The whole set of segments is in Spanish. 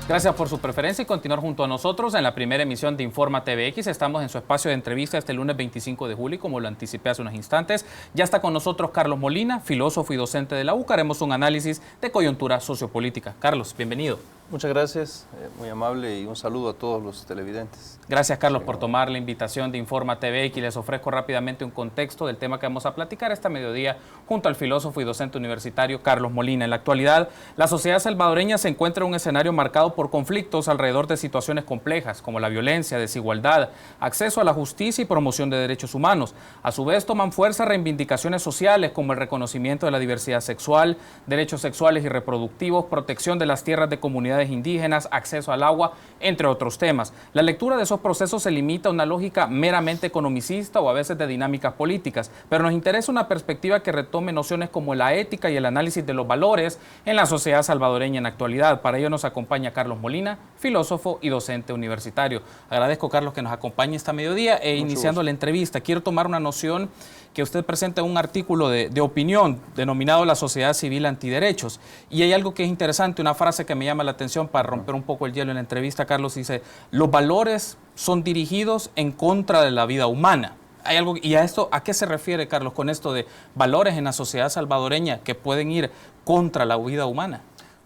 Gracias por su preferencia y continuar junto a nosotros en la primera emisión de Informa TVX. Estamos en su espacio de entrevista este lunes 25 de julio, como lo anticipé hace unos instantes. Ya está con nosotros Carlos Molina, filósofo y docente de la UCA. Haremos un análisis de coyuntura sociopolítica. Carlos, bienvenido. Muchas gracias, muy amable, y un saludo a todos los televidentes. Gracias, Carlos, por tomar la invitación de Informa TVX. Les ofrezco rápidamente un contexto del tema que vamos a platicar esta mediodía junto al filósofo y docente universitario Carlos Molina. En la actualidad, la sociedad salvadoreña se encuentra en un escenario marcado por conflictos alrededor de situaciones complejas como la violencia, desigualdad, acceso a la justicia y promoción de derechos humanos. A su vez, toman fuerza reivindicaciones sociales como el reconocimiento de la diversidad sexual, derechos sexuales y reproductivos, protección de las tierras de comunidades indígenas, acceso al agua, entre otros temas. La lectura de esos procesos se limita a una lógica meramente economicista o a veces de dinámicas políticas, pero nos interesa una perspectiva que retome nociones como la ética y el análisis de los valores en la sociedad salvadoreña en la actualidad. Para ello nos acompaña Carlos Molina, filósofo y docente universitario. Agradezco, Carlos, que nos acompañe esta mediodía iniciando la entrevista. Quiero tomar una noción que usted presenta en un artículo de opinión denominado La sociedad civil antiderechos. Y hay algo que es interesante, una frase que me llama la atención para romper un poco el hielo en la entrevista. Carlos dice, los valores son dirigidos en contra de la vida humana. Hay algo, y a esto, ¿a qué se refiere, Carlos, con esto de valores en la sociedad salvadoreña que pueden ir contra la vida humana?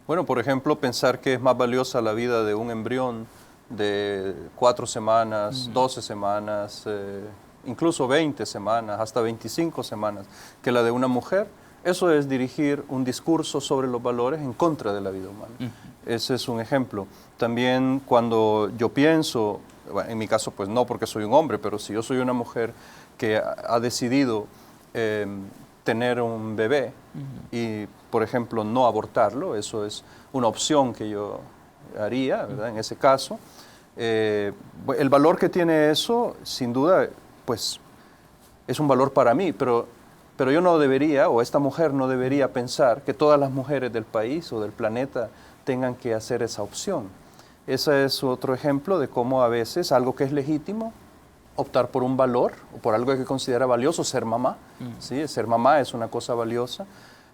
Bueno, por ejemplo, pensar que es más valiosa la vida de un embrión de 4 semanas, 12 semanas, incluso 20 semanas, hasta 25 semanas, que la de una mujer, eso es dirigir un discurso sobre los valores en contra de la vida humana. Ese es un ejemplo. También cuando yo pienso, bueno, en mi caso pues no porque soy un hombre, pero si yo soy una mujer que ha decidido tener un bebé y, por ejemplo, no abortarlo, eso es una opción que yo haría, ¿verdad? En ese caso, el valor que tiene eso, sin duda, pues es un valor para mí, pero yo no debería, o esta mujer no debería pensar que todas las mujeres del país o del planeta tengan que hacer esa opción. Ese es otro ejemplo de cómo a veces algo que es legítimo, optar por un valor o por algo que considera valioso, ser mamá, ¿sí? Ser mamá es una cosa valiosa,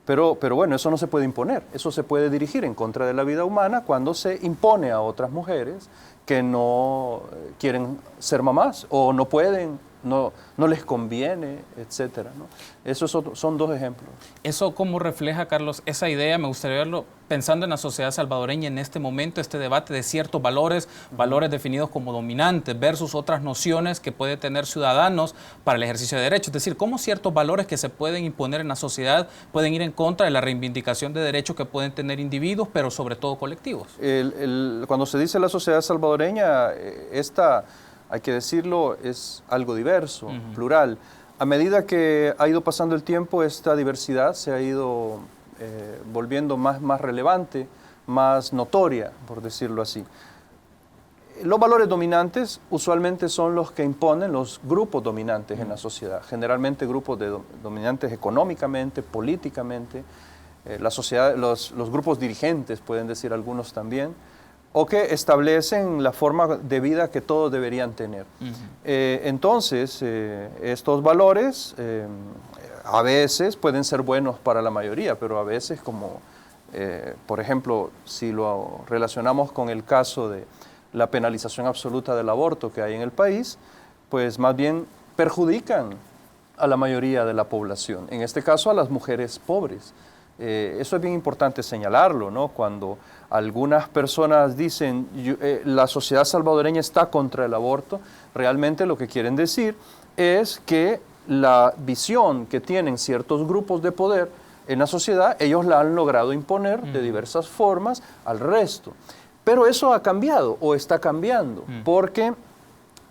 pero bueno, eso no se puede imponer, eso se puede dirigir en contra de la vida humana cuando se impone a otras mujeres que no quieren ser mamás o no pueden, no les conviene, etcétera, ¿no? Esos son dos ejemplos. ¿Eso cómo refleja, Carlos, esa idea? Me gustaría verlo pensando en la sociedad salvadoreña en este momento, este debate de ciertos valores, valores definidos como dominantes versus otras nociones que puede tener ciudadanos para el ejercicio de derechos. Es decir, cómo ciertos valores que se pueden imponer en la sociedad pueden ir en contra de la reivindicación de derechos que pueden tener individuos, pero sobre todo colectivos. Cuando se dice la sociedad salvadoreña, hay que decirlo, es algo diverso, plural. A medida que ha ido pasando el tiempo, esta diversidad se ha ido volviendo más relevante, más notoria, por decirlo así. Los valores dominantes usualmente son los que imponen los grupos dominantes en la sociedad, generalmente grupos dominantes económicamente, políticamente, la sociedad, los grupos dirigentes, pueden decir algunos también, o que establecen la forma de vida que todos deberían tener. Entonces, estos valores a veces pueden ser buenos para la mayoría, pero a veces, como por ejemplo, si lo relacionamos con el caso de la penalización absoluta del aborto que hay en el país, pues más bien perjudican a la mayoría de la población, en este caso a las mujeres pobres. Eso es bien importante señalarlo, ¿no? Cuando algunas personas dicen la sociedad salvadoreña está contra el aborto, realmente lo que quieren decir es que la visión que tienen ciertos grupos de poder en la sociedad, ellos la han logrado imponer de diversas formas al resto. Pero eso ha cambiado o está cambiando, porque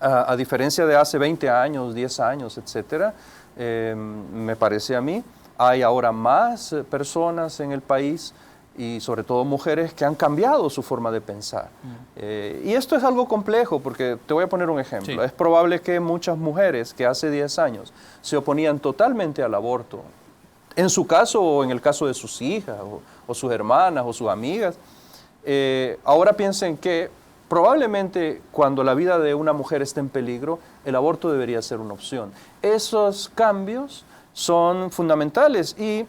a diferencia de hace 20 años, 10 años, etcétera, me parece a mí, hay ahora más personas en el país y sobre todo mujeres que han cambiado su forma de pensar. Y esto es algo complejo porque te voy a poner un ejemplo. Sí. Es probable que muchas mujeres que hace 10 años se oponían totalmente al aborto, en su caso o en el caso de sus hijas o sus hermanas o sus amigas, ahora piensen que probablemente cuando la vida de una mujer esté en peligro, el aborto debería ser una opción. Esos cambios son fundamentales y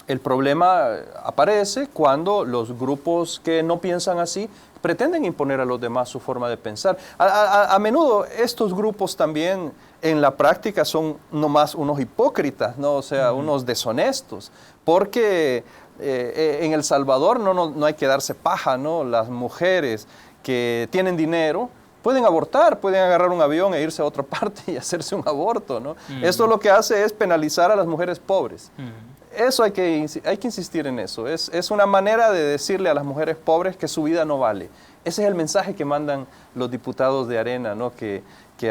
el problema aparece cuando los grupos que no piensan así pretenden imponer a los demás su forma de pensar. A menudo estos grupos también en la práctica son nomás unos hipócritas, ¿no? O sea, unos deshonestos, porque en El Salvador no hay que darse paja, ¿no? Las mujeres que tienen dinero pueden abortar, pueden agarrar un avión e irse a otra parte y hacerse un aborto, ¿no? Esto lo que hace es penalizar a las mujeres pobres. Eso hay que insistir en eso. Es una manera de decirle a las mujeres pobres que su vida no vale. Ese es el mensaje que mandan los diputados de Arena, ¿no? que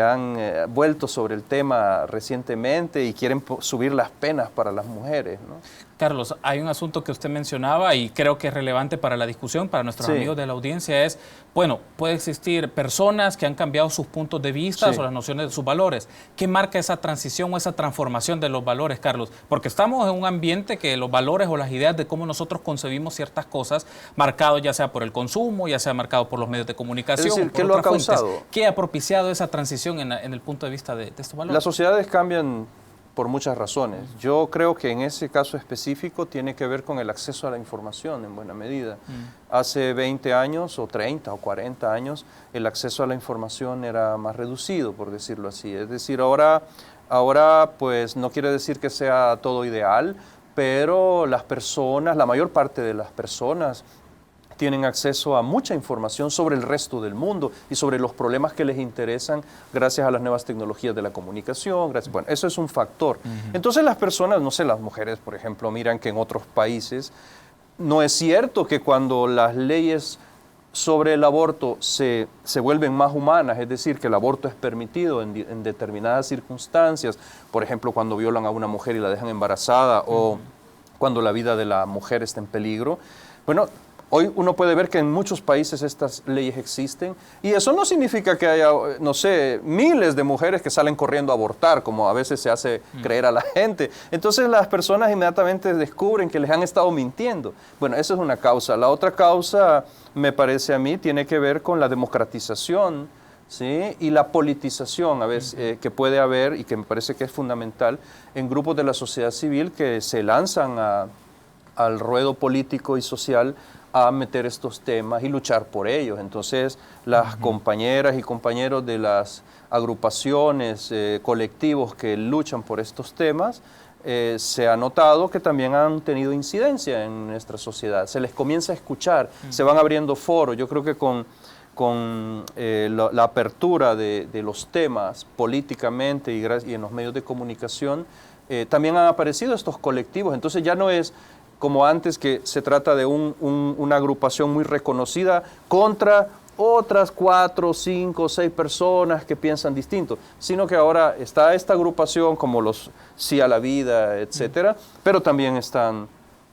han vuelto sobre el tema recientemente y quieren subir las penas para las mujeres, ¿no? Carlos, hay un asunto que usted mencionaba y creo que es relevante para la discusión, para nuestros amigos de la audiencia, es, bueno, puede existir personas que han cambiado sus puntos de vista o las nociones de sus valores. ¿Qué marca esa transición o esa transformación de los valores, Carlos? Porque estamos en un ambiente que los valores o las ideas de cómo nosotros concebimos ciertas cosas, marcado ya sea por el consumo, ya sea marcado por los medios de comunicación, es decir, por ¿qué lo ha causado? Fuentes. ¿Qué ha propiciado esa transición en el punto de vista de estos valores? Las sociedades cambian por muchas razones. Yo creo que en ese caso específico tiene que ver con el acceso a la información en buena medida. Hace 20 años o 30 o 40 años el acceso a la información era más reducido, por decirlo así. Es decir, ahora pues no quiere decir que sea todo ideal, pero las personas, la mayor parte de las personas tienen acceso a mucha información sobre el resto del mundo y sobre los problemas que les interesan gracias a las nuevas tecnologías de la comunicación. Bueno, eso es un factor. Entonces las personas, no sé, las mujeres, por ejemplo, miran que en otros países no es cierto que cuando las leyes sobre el aborto se vuelven más humanas, es decir, que el aborto es permitido en determinadas circunstancias, por ejemplo, cuando violan a una mujer y la dejan embarazada o cuando la vida de la mujer está en peligro. Bueno, hoy uno puede ver que en muchos países estas leyes existen y eso no significa que haya, no sé, miles de mujeres que salen corriendo a abortar, como a veces se hace creer a la gente. Entonces las personas inmediatamente descubren que les han estado mintiendo. Bueno, esa es una causa. La otra causa, me parece a mí, tiene que ver con la democratización, ¿sí? Y la politización a veces, que puede haber y que me parece que es fundamental en grupos de la sociedad civil que se lanzan al ruedo político y social a meter estos temas y luchar por ellos. Entonces, las compañeras y compañeros de las agrupaciones, colectivos que luchan por estos temas, se ha notado que también han tenido incidencia en nuestra sociedad. Se les comienza a escuchar, se van abriendo foros. Yo creo que con la apertura de los temas políticamente y en los medios de comunicación, también han aparecido estos colectivos. Entonces ya no es como antes, que se trata de una agrupación muy reconocida contra otras 4, 5, 6 personas que piensan distinto, sino que ahora está esta agrupación como los Sí a la Vida, etcétera, pero también están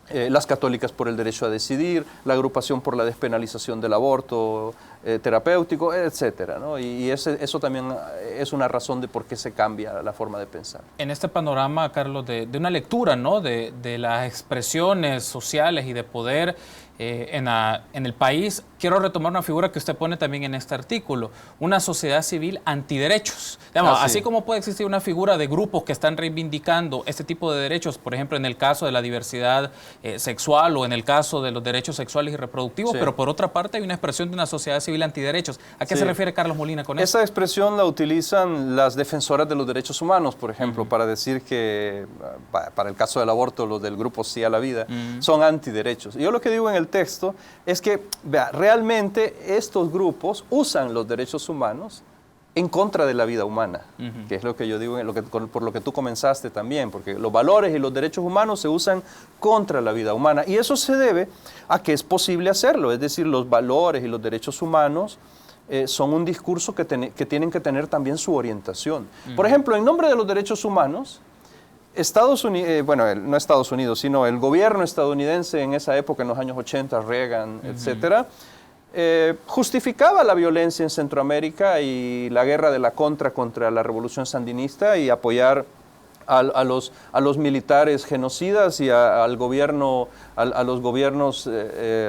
las católicas por el derecho a decidir, la agrupación por la despenalización del aborto terapéutico, etcétera, ¿no? Y eso también es una razón de por qué se cambia la forma de pensar. En este panorama, Carlos, de una lectura, ¿no? de las expresiones sociales y de poder en el país, quiero retomar una figura que usted pone también en este artículo, una sociedad civil antiderechos. Digamos, así como puede existir una figura de grupos que están reivindicando este tipo de derechos, por ejemplo, en el caso de la diversidad sexual o en el caso de los derechos sexuales y reproductivos, pero por otra parte hay una expresión de una sociedad civil antiderechos. ¿A qué se refiere Carlos Molina con eso? Esa expresión la utilizan las defensoras de los derechos humanos, por ejemplo, para decir que, para el caso del aborto, los del grupo Sí a la Vida, son antiderechos. Y yo lo que digo en el texto es que, vea, realmente estos grupos usan los derechos humanos en contra de la vida humana, que es lo que yo digo, por lo que tú comenzaste también, porque los valores y los derechos humanos se usan contra la vida humana, y eso se debe a que es posible hacerlo, es decir, los valores y los derechos humanos son un discurso que tienen que tener también su orientación. Por ejemplo, en nombre de los derechos humanos, Estados Unidos, no Estados Unidos, sino el gobierno estadounidense en esa época, en los años 80, Reagan, etcétera, justificaba la violencia en Centroamérica y la guerra de la contra la revolución sandinista y apoyar a los militares genocidas y a los gobiernos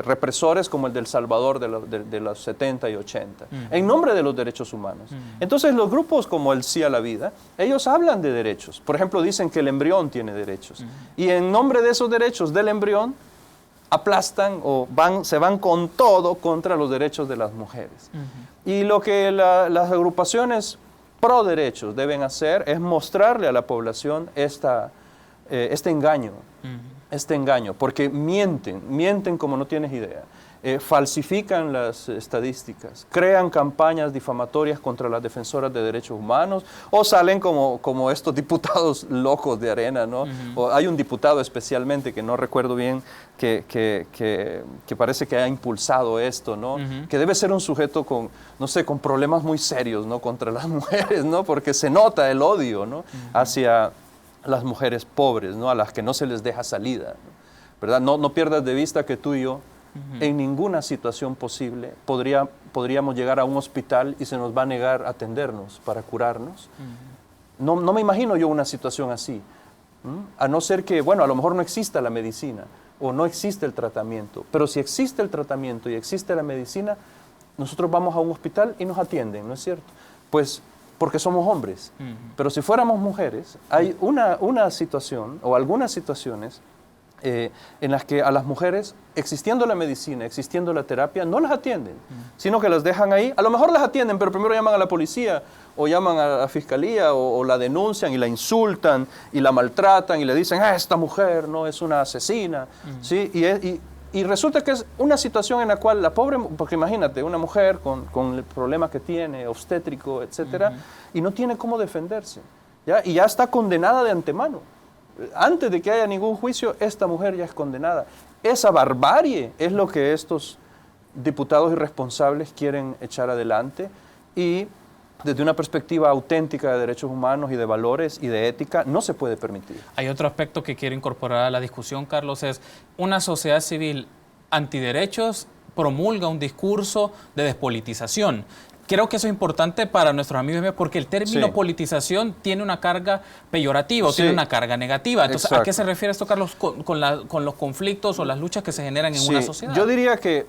represores como el de El Salvador de los 70 y 80, en nombre de los derechos humanos. Entonces los grupos como el Sí a la Vida, ellos hablan de derechos. Por ejemplo, dicen que el embrión tiene derechos. Y en nombre de esos derechos del embrión, aplastan o se van con todo contra los derechos de las mujeres. Y lo que las agrupaciones pro derechos deben hacer es mostrarle a la población este engaño, porque mienten como no tienes idea. Falsifican las estadísticas, crean campañas difamatorias contra las defensoras de derechos humanos o salen como estos diputados locos de arena, ¿no? O hay un diputado especialmente que no recuerdo bien que parece que ha impulsado esto, ¿no? Que debe ser un sujeto con, no sé, con problemas muy serios, ¿no? Contra las mujeres, ¿no? Porque se nota el odio, ¿no? Hacia las mujeres pobres, ¿no? A las que no se les deja salida, ¿no? ¿Verdad? No pierdas de vista que tú y yo en ninguna situación posible podríamos llegar a un hospital y se nos va a negar atendernos para curarnos. No me imagino yo una situación así, a no ser que, bueno, a lo mejor no exista la medicina o no existe el tratamiento, pero si existe el tratamiento y existe la medicina, nosotros vamos a un hospital y nos atienden, ¿no es cierto? Pues porque somos hombres, pero si fuéramos mujeres, hay una situación o algunas situaciones en las que a las mujeres, existiendo la medicina, existiendo la terapia, no las atienden, sino que las dejan ahí. A lo mejor las atienden, pero primero llaman a la policía o llaman a la fiscalía o la denuncian y la insultan y la maltratan y le dicen, esta mujer no es una asesina, ¿sí? Y resulta que es una situación en la cual la pobre, porque imagínate, una mujer con el problema que tiene, obstétrico, etcétera, y no tiene cómo defenderse, ¿ya? Y ya está condenada de antemano. Antes de que haya ningún juicio, esta mujer ya es condenada. Esa barbarie es lo que estos diputados irresponsables quieren echar adelante y desde una perspectiva auténtica de derechos humanos y de valores y de ética no se puede permitir. Hay otro aspecto que quiero incorporar a la discusión, Carlos, es una sociedad civil antiderechos promulga un discurso de despolitización. Creo que eso es importante para nuestros amigos porque el término politización tiene una carga peyorativa o tiene una carga negativa. Entonces, ¿a qué se refiere esto, Carlos, con los conflictos o las luchas que se generan en una sociedad? Yo diría que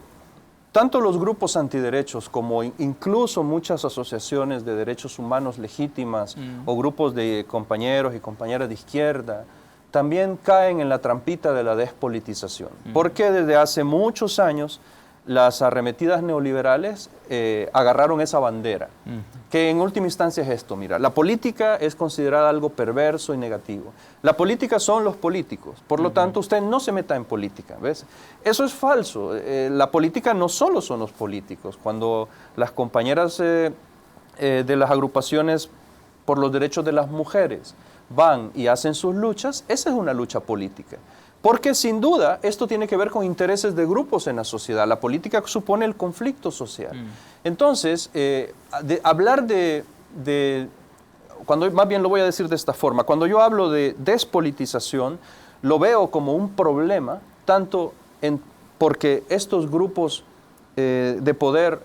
tanto los grupos antiderechos como incluso muchas asociaciones de derechos humanos legítimas o grupos de compañeros y compañeras de izquierda también caen en la trampita de la despolitización. Porque desde hace muchos años las arremetidas neoliberales agarraron esa bandera, que en última instancia es esto, mira, la política es considerada algo perverso y negativo. La política son los políticos, por lo tanto usted no se meta en política, ¿ves? Eso es falso, la política no solo son los políticos. Cuando las compañeras de las agrupaciones por los derechos de las mujeres van y hacen sus luchas, esa es una lucha política. Porque sin duda esto tiene que ver con intereses de grupos en la sociedad. La política supone el conflicto social. Entonces, hablar más bien lo voy a decir de esta forma, cuando yo hablo de despolitización, lo veo como un problema, tanto porque estos grupos de poder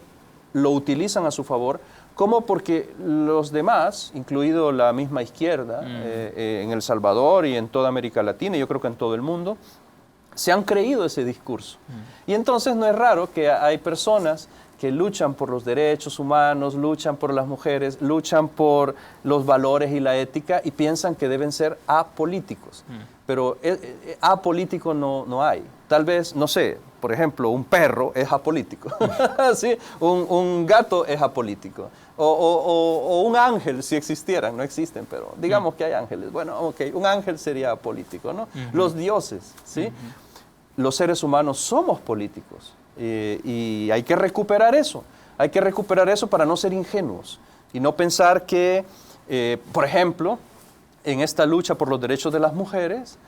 lo utilizan a su favor, como porque los demás, incluido la misma izquierda, en El Salvador y en toda América Latina, y yo creo que en todo el mundo, se han creído ese discurso. Y entonces no es raro que hay personas que luchan por los derechos humanos, luchan por las mujeres, luchan por los valores y la ética y piensan que deben ser apolíticos. Pero apolítico no hay. Tal vez, no sé, por ejemplo, un perro es apolítico, ¿sí? Un gato es apolítico, o un ángel, si existieran, no existen, pero digamos que hay ángeles. Bueno, un ángel sería apolítico, ¿no? Los dioses, ¿sí? Los seres humanos somos políticos y hay que recuperar eso. Hay que recuperar eso para no ser ingenuos y no pensar que, por ejemplo, en esta lucha por los derechos de las mujeres,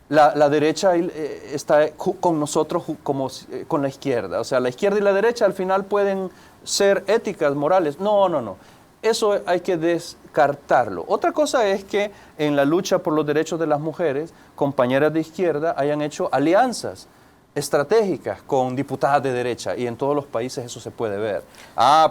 la derecha está con nosotros como con la izquierda. O sea, la izquierda y la derecha al final pueden ser éticas, morales. No. Eso hay que descartarlo. Otra cosa es que en la lucha por los derechos de las mujeres, compañeras de izquierda hayan hecho alianzas estratégicas con diputadas de derecha y en todos los países eso se puede ver.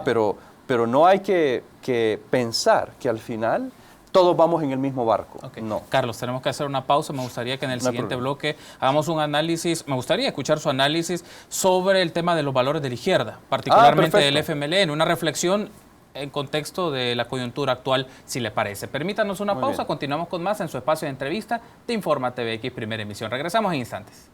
Pero no hay que pensar que al final todos vamos en el mismo barco. No. Carlos, tenemos que hacer una pausa. Me gustaría que en el siguiente bloque hagamos un análisis. Me gustaría escuchar su análisis sobre el tema de los valores de la izquierda, particularmente del FMLN, en una reflexión en contexto de la coyuntura actual, si le parece. Permítanos una pausa, continuamos con más en su espacio de entrevista de Informa TVX, primera emisión. Regresamos en instantes.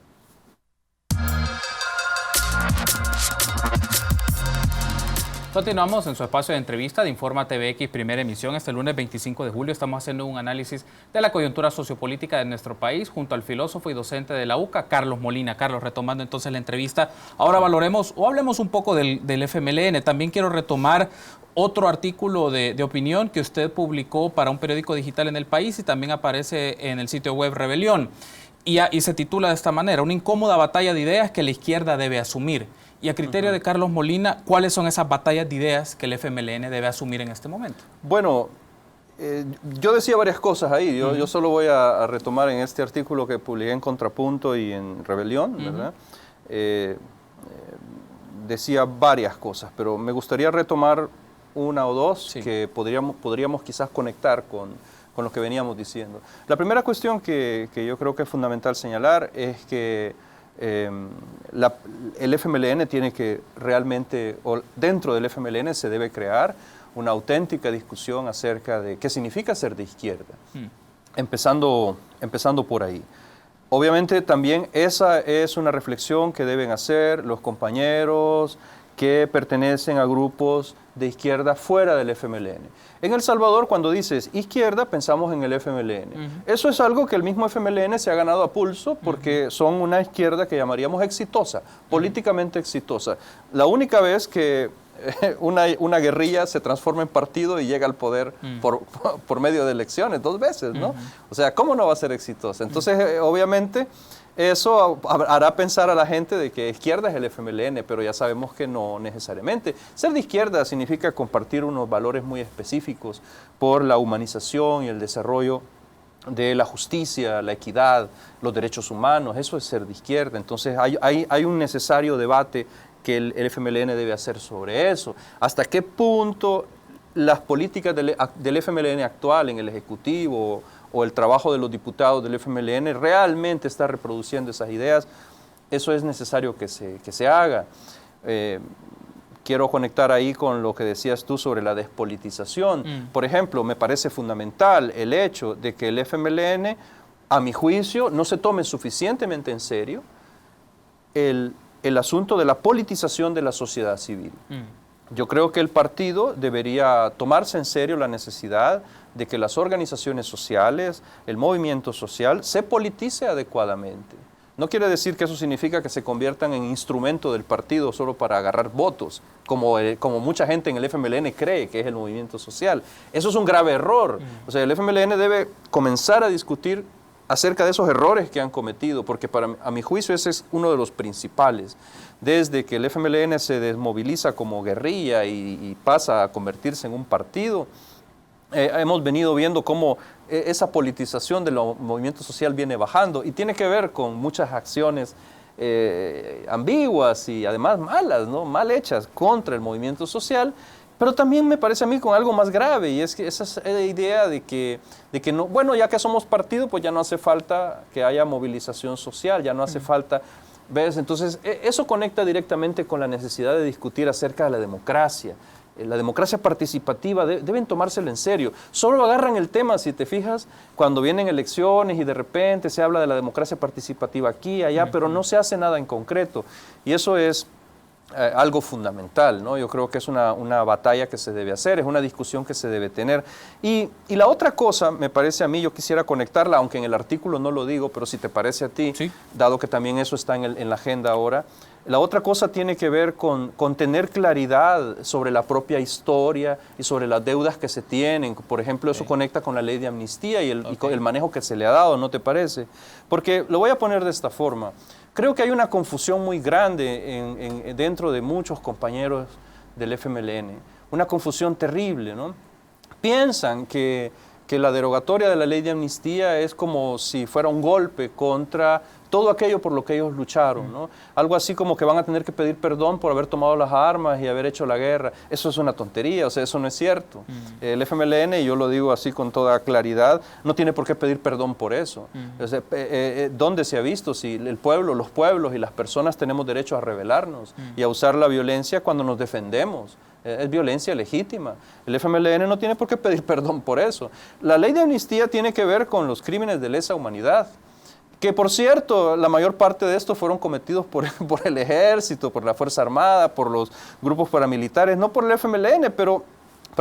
Continuamos en su espacio de entrevista de Informa TVX, primera emisión. Este lunes 25 de julio estamos haciendo un análisis de la coyuntura sociopolítica de nuestro país junto al filósofo y docente de la UCA, Carlos Molina. Carlos, retomando entonces la entrevista, ahora valoremos o hablemos un poco del FMLN. También quiero retomar otro artículo de opinión que usted publicó para un periódico digital en el país y también aparece en el sitio web Rebelión. Y se titula de esta manera: una incómoda batalla de ideas que la izquierda debe asumir. Y a criterio de Carlos Molina, ¿cuáles son esas batallas de ideas que el FMLN debe asumir en este momento? Bueno, yo decía varias cosas ahí. Yo solo voy a retomar en este artículo que publiqué en Contrapunto y en Rebelión, ¿verdad? Decía varias cosas, pero me gustaría retomar una o dos que podríamos quizás conectar con lo que veníamos diciendo. La primera cuestión que yo creo que es fundamental señalar es que el FMLN tiene que realmente, o dentro del FMLN se debe crear una auténtica discusión acerca de qué significa ser de izquierda, empezando por ahí. Obviamente también esa es una reflexión que deben hacer los compañeros que pertenecen a grupos de izquierda fuera del FMLN. En El Salvador, cuando dices izquierda, pensamos en el FMLN. Eso es algo que el mismo FMLN se ha ganado a pulso porque son una izquierda que llamaríamos exitosa, políticamente exitosa. La única vez que una guerrilla se transforma en partido y llega al poder por medio de elecciones, 2 veces, ¿no? O sea, ¿cómo no va a ser exitosa? Entonces, obviamente, eso hará pensar a la gente de que izquierda es el FMLN, pero ya sabemos que no necesariamente. Ser de izquierda significa compartir unos valores muy específicos por la humanización y el desarrollo de la justicia, la equidad, los derechos humanos. Eso es ser de izquierda. Entonces hay un necesario debate que el FMLN debe hacer sobre eso. ¿Hasta qué punto las políticas del FMLN actual en el Ejecutivo o el trabajo de los diputados del FMLN realmente está reproduciendo esas ideas? Eso es necesario que se haga. Quiero conectar ahí con lo que decías tú sobre la despolitización. Por ejemplo, me parece fundamental el hecho de que el FMLN, a mi juicio, no se tome suficientemente en serio el asunto de la politización de la sociedad civil. Yo creo que el partido debería tomarse en serio la necesidad de que las organizaciones sociales, el movimiento social, se politice adecuadamente. No quiere decir que eso significa que se conviertan en instrumento del partido solo para agarrar votos, como mucha gente en el FMLN cree que es el movimiento social. Eso es un grave error. O sea, el FMLN debe comenzar a discutir acerca de esos errores que han cometido, porque a mi juicio ese es uno de los principales. Desde que el FMLN se desmoviliza como guerrilla y pasa a convertirse en un partido, hemos venido viendo cómo esa politización del movimiento social viene bajando y tiene que ver con muchas acciones ambiguas y además malas, ¿no? Mal hechas contra el movimiento social. Pero también me parece a mí con algo más grave, y es que esa es la idea de que no, bueno, ya que somos partido, pues ya no hace falta que haya movilización social, ya no hace falta, ¿ves? Entonces, eso conecta directamente con la necesidad de discutir acerca de la democracia. La democracia participativa deben tomárselo en serio. Solo agarran el tema, si te fijas, cuando vienen elecciones y de repente se habla de la democracia participativa aquí, allá, pero no se hace nada en concreto. Y eso es algo fundamental, ¿no? Yo creo que es una batalla que se debe hacer, es una discusión que se debe tener. Y la otra cosa, me parece a mí, yo quisiera conectarla, aunque en el artículo no lo digo, pero si te parece a ti, sí, dado que también eso está en la agenda ahora, la otra cosa tiene que ver con tener claridad sobre la propia historia y sobre las deudas que se tienen. Por ejemplo, eso conecta con la ley de amnistía y con el manejo que se le ha dado, ¿no te parece? Porque lo voy a poner de esta forma. Creo que hay una confusión muy grande dentro de muchos compañeros del FMLN, una confusión terrible, ¿no? Piensan que la derogatoria de la ley de amnistía es como si fuera un golpe contra todo aquello por lo que ellos lucharon, ¿no? Algo así como que van a tener que pedir perdón por haber tomado las armas y haber hecho la guerra. Eso es una tontería, o sea, eso no es cierto. El FMLN, y yo lo digo así con toda claridad, no tiene por qué pedir perdón por eso. O sea, ¿dónde se ha visto? Si los pueblos y las personas tenemos derecho a rebelarnos y a usar la violencia cuando nos defendemos. Es violencia legítima. El FMLN no tiene por qué pedir perdón por eso. La ley de amnistía tiene que ver con los crímenes de lesa humanidad. Que por cierto, la mayor parte de estos fueron cometidos por el ejército, por la Fuerza Armada, por los grupos paramilitares, no por el FMLN, pero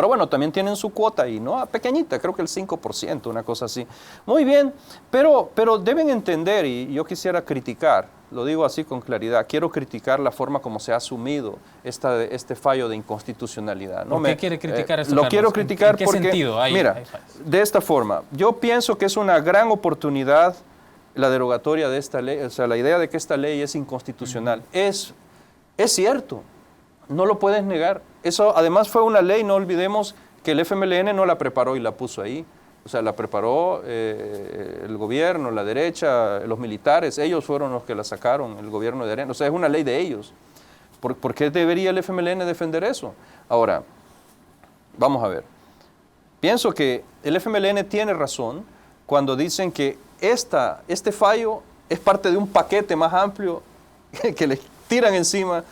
bueno, también tienen su cuota ahí, ¿no? Pequeñita, creo que el 5%, una cosa así. Muy bien, pero deben entender, y yo quisiera criticar, lo digo así con claridad, quiero criticar la forma como se ha asumido este fallo de inconstitucionalidad, ¿no? ¿Por qué quiere criticar esto, Lo Carlos? quiero criticar ¿En qué porque, sentido mira, de esta forma, yo pienso que es una gran oportunidad la derogatoria de esta ley, o sea, la idea de que esta ley es inconstitucional. Es cierto, no lo puedes negar. Eso además fue una ley, no olvidemos que el FMLN no la preparó y la puso ahí. O sea, la preparó el gobierno, la derecha, los militares, ellos fueron los que la sacaron, el gobierno de Arena. O sea, es una ley de ellos. ¿Por qué debería el FMLN defender eso? Ahora, vamos a ver. Pienso que el FMLN tiene razón cuando dicen que este fallo es parte de un paquete más amplio que les tiran encima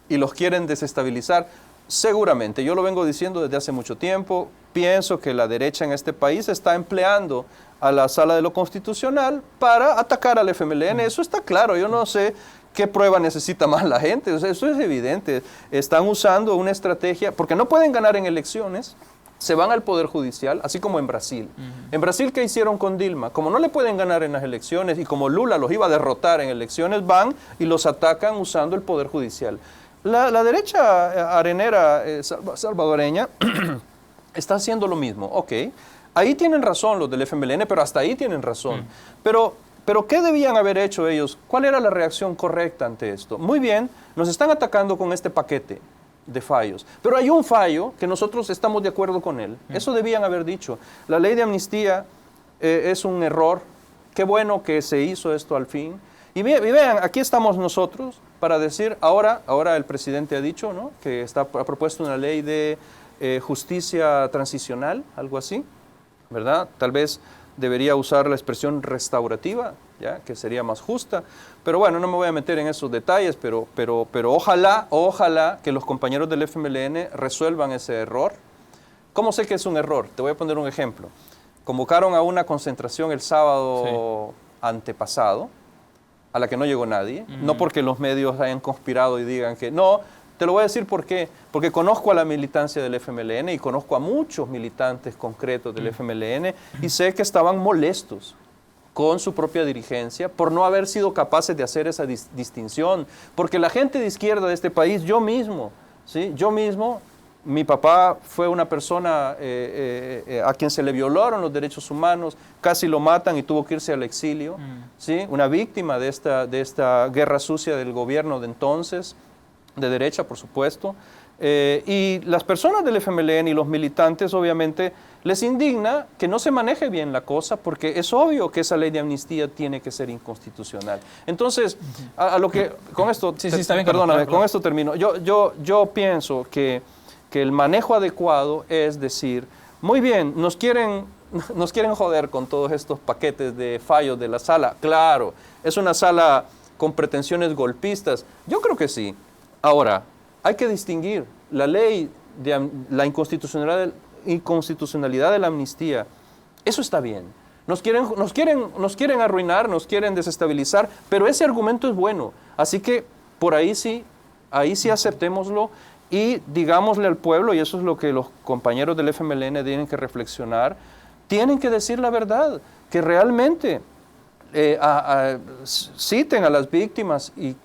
y los quieren desestabilizar. Seguramente, yo lo vengo diciendo desde hace mucho tiempo, pienso que la derecha en este país está empleando a la Sala de lo Constitucional para atacar al FMLN, eso está claro, yo no sé qué prueba necesita más la gente, o sea, eso es evidente, están usando una estrategia, porque no pueden ganar en elecciones, se van al Poder Judicial, así como en Brasil. En Brasil, ¿qué hicieron con Dilma? Como no le pueden ganar en las elecciones y como Lula los iba a derrotar en elecciones, van y los atacan usando el Poder Judicial. La derecha arenera salvadoreña está haciendo lo mismo, ok. Ahí tienen razón los del FMLN, pero hasta ahí tienen razón. Pero ¿qué debían haber hecho ellos? ¿Cuál era la reacción correcta ante esto? Muy bien, nos están atacando con este paquete de fallos. Pero hay un fallo que nosotros estamos de acuerdo con él. Eso debían haber dicho. La ley de amnistía es un error. Qué bueno que se hizo esto al fin. Y vean, aquí estamos nosotros para decir, ahora el presidente ha dicho, ¿no?, que ha propuesto una ley de justicia transicional, algo así, ¿verdad? Tal vez debería usar la expresión restaurativa, ¿ya?, que sería más justa. Pero bueno, no me voy a meter en esos detalles, pero ojalá que los compañeros del FMLN resuelvan ese error. ¿Cómo sé que es un error? Te voy a poner un ejemplo. Convocaron a una concentración el sábado antepasado, a la que no llegó nadie, no porque los medios hayan conspirado y digan que no. Te lo voy a decir por qué. Porque conozco a la militancia del FMLN y conozco a muchos militantes concretos del FMLN y sé que estaban molestos con su propia dirigencia por no haber sido capaces de hacer esa distinción. Porque la gente de izquierda de este país, yo mismo, mi papá fue una persona a quien se le violaron los derechos humanos, casi lo matan y tuvo que irse al exilio, ¿sí? Una víctima de esta guerra sucia del gobierno de entonces, de derecha, por supuesto. Y las personas del FMLN y los militantes, obviamente, les indigna que no se maneje bien la cosa, porque es obvio que esa ley de amnistía tiene que ser inconstitucional. Entonces, a lo que, con esto, está bien, perdóname, claro. con esto termino. Yo pienso que el manejo adecuado es decir, muy bien, nos quieren joder con todos estos paquetes de fallos de la sala. Claro, es una sala con pretensiones golpistas. Yo creo que sí. Ahora, hay que distinguir la ley de la inconstitucionalidad de la amnistía. Eso está bien. Nos quieren arruinar, nos quieren desestabilizar, pero ese argumento es bueno. Así que por ahí sí aceptémoslo y digámosle al pueblo, y eso es lo que los compañeros del FMLN tienen que reflexionar, tienen que decir la verdad, que realmente citen a las víctimas y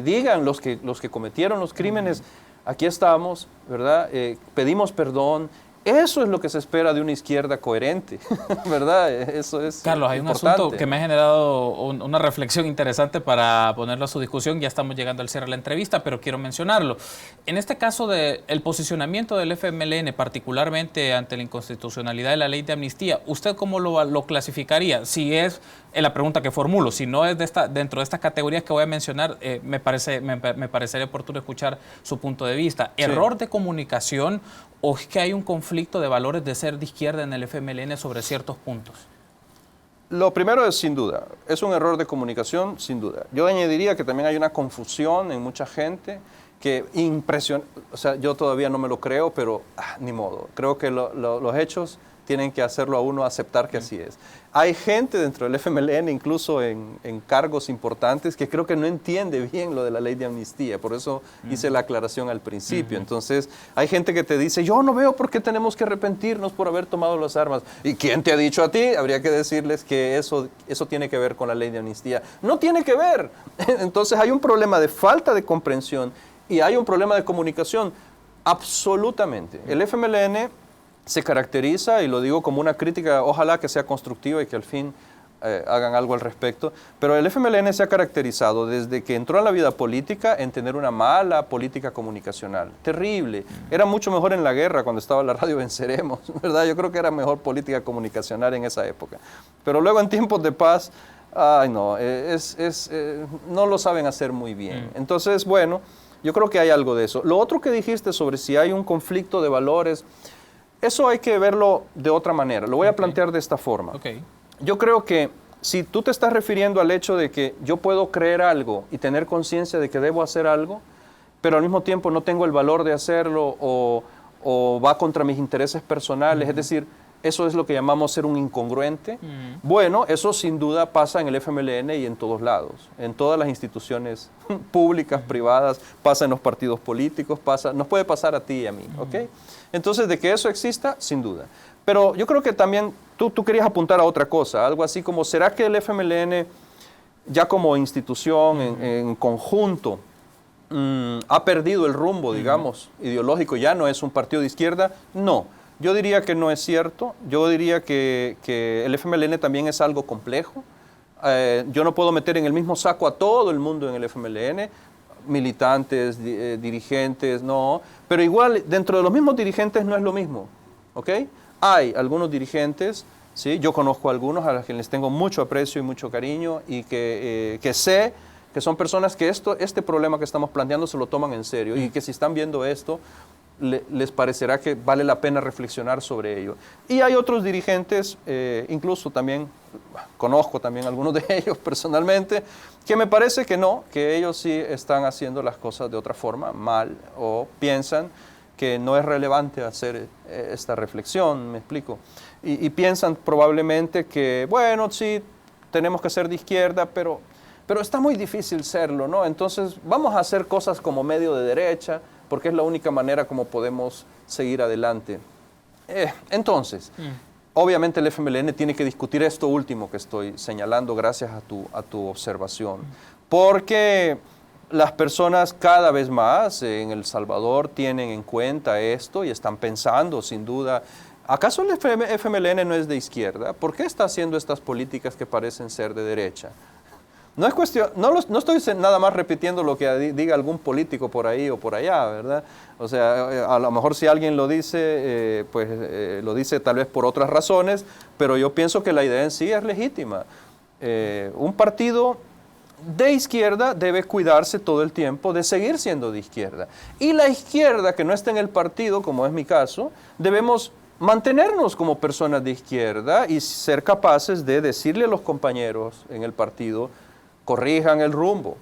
digan los que cometieron los crímenes, aquí estamos, ¿verdad? Pedimos perdón. Eso es lo que se espera de una izquierda coherente, ¿verdad? Eso es Carlos, hay importante. un asunto que me ha generado una reflexión interesante para ponerlo a su discusión. Ya estamos llegando al cierre de la entrevista, pero quiero mencionarlo. En este caso del posicionamiento del FMLN, particularmente ante la inconstitucionalidad de la ley de amnistía, ¿usted cómo lo clasificaría? Si es la pregunta que formulo, si no es dentro de estas categorías que voy a mencionar, me parecería oportuno escuchar su punto de vista. Sí. ¿Error de comunicación o es que hay un conflicto de valores de ser de izquierda en el FMLN sobre ciertos puntos? Lo primero es sin duda, es un error de comunicación sin duda. Yo añadiría que también hay una confusión en mucha gente que impresiona, o sea, yo todavía no me lo creo, pero ni modo. Creo que los hechos tienen que hacerlo a uno aceptar que así es. Hay gente dentro del FMLN, incluso en cargos importantes, que creo que no entiende bien lo de la ley de amnistía. Por eso hice la aclaración al principio. Entonces, hay gente que te dice, yo no veo por qué tenemos que arrepentirnos por haber tomado las armas. ¿Y quién te ha dicho a ti? Habría que decirles que eso tiene que ver con la ley de amnistía. No tiene que ver. Entonces, hay un problema de falta de comprensión y hay un problema de comunicación. Absolutamente. El FMLN se caracteriza, y lo digo como una crítica, ojalá que sea constructiva y que al fin hagan algo al respecto, pero el FMLN se ha caracterizado desde que entró a la vida política en tener una mala política comunicacional, terrible. Era mucho mejor en la guerra, cuando estaba la radio Venceremos, ¿verdad? Yo creo que era mejor política comunicacional en esa época. Pero luego en tiempos de paz, ay no, no lo saben hacer muy bien. Entonces, bueno, yo creo que hay algo de eso. Lo otro que dijiste sobre si hay un conflicto de valores, eso hay que verlo de otra manera. Lo voy a plantear de esta forma. Yo creo que si tú te estás refiriendo al hecho de que yo puedo creer algo y tener conciencia de que debo hacer algo, pero al mismo tiempo no tengo el valor de hacerlo o va contra mis intereses personales, es decir, eso es lo que llamamos ser un incongruente. Bueno, eso sin duda pasa en el FMLN y en todos lados, en todas las instituciones públicas, privadas, pasa en los partidos políticos, nos puede pasar a ti y a mí, ¿ok? Entonces, de que eso exista, sin duda. Pero yo creo que también tú querías apuntar a otra cosa, algo así como, ¿será que el FMLN, ya como institución, en conjunto, ha perdido el rumbo, digamos, ideológico? ¿Ya no es un partido de izquierda? No. Yo diría que no es cierto. Yo diría que el FMLN también es algo complejo. Yo no puedo meter en el mismo saco a todo el mundo en el FMLN, militantes, dirigentes, no. Pero igual, dentro de los mismos dirigentes no es lo mismo, ¿ok? Hay algunos dirigentes, ¿sí? Yo conozco a algunos a los que les tengo mucho aprecio y mucho cariño y que sé que son personas que este problema que estamos planteando se lo toman en serio y que si están viendo esto, les parecerá que vale la pena reflexionar sobre ello. Y hay otros dirigentes, incluso también, conozco también algunos de ellos personalmente, que me parece que no, que ellos sí están haciendo las cosas de otra forma, mal, o piensan que no es relevante hacer esta reflexión, me explico. Y piensan probablemente que, bueno, sí, tenemos que ser de izquierda, pero está muy difícil serlo, ¿no? Entonces, vamos a hacer cosas como medio de derecha, porque es la única manera como podemos seguir adelante. Entonces, obviamente el FMLN tiene que discutir esto último que estoy señalando gracias a tu observación, porque las personas cada vez más en El Salvador tienen en cuenta esto y están pensando, sin duda, ¿acaso el FMLN no es de izquierda? ¿Por qué está haciendo estas políticas que parecen ser de derecha? No es cuestión, no estoy nada más repitiendo lo que diga algún político por ahí o por allá, ¿verdad? O sea, a lo mejor si alguien lo dice, lo dice tal vez por otras razones, pero yo pienso que la idea en sí es legítima. Un partido de izquierda debe cuidarse todo el tiempo de seguir siendo de izquierda. Y la izquierda que no está en el partido, como es mi caso, debemos mantenernos como personas de izquierda y ser capaces de decirle a los compañeros en el partido, corrijan el rumbo.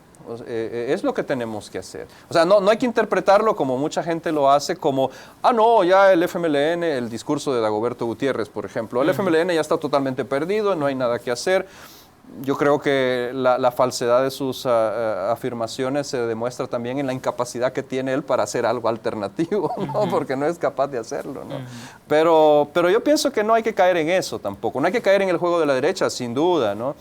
Es lo que tenemos que hacer. O sea, no hay que interpretarlo como mucha gente lo hace, como, no, ya el FMLN, el discurso de Dagoberto Gutiérrez, por ejemplo, el FMLN ya está totalmente perdido, no hay nada que hacer. Yo creo que la falsedad de sus afirmaciones se demuestra también en la incapacidad que tiene él para hacer algo alternativo, ¿no? Porque no es capaz de hacerlo, ¿no? Pero yo pienso que no hay que caer en eso tampoco, no hay que caer en el juego de la derecha, sin duda, ¿no?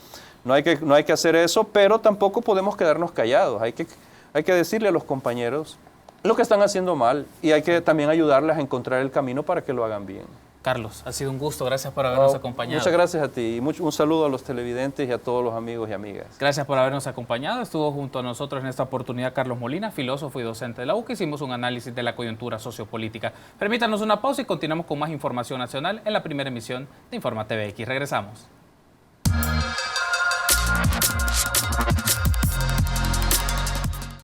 No hay que hacer eso, pero tampoco podemos quedarnos callados. Hay que decirle a los compañeros lo que están haciendo mal y hay que también ayudarles a encontrar el camino para que lo hagan bien. Carlos, ha sido un gusto. Gracias por habernos acompañado. Muchas gracias a ti y un saludo a los televidentes y a todos los amigos y amigas. Gracias por habernos acompañado. Estuvo junto a nosotros en esta oportunidad Carlos Molina, filósofo y docente de la UCA. Hicimos un análisis de la coyuntura sociopolítica. Permítanos una pausa y continuamos con más información nacional en la primera emisión de Informa TVX. Regresamos.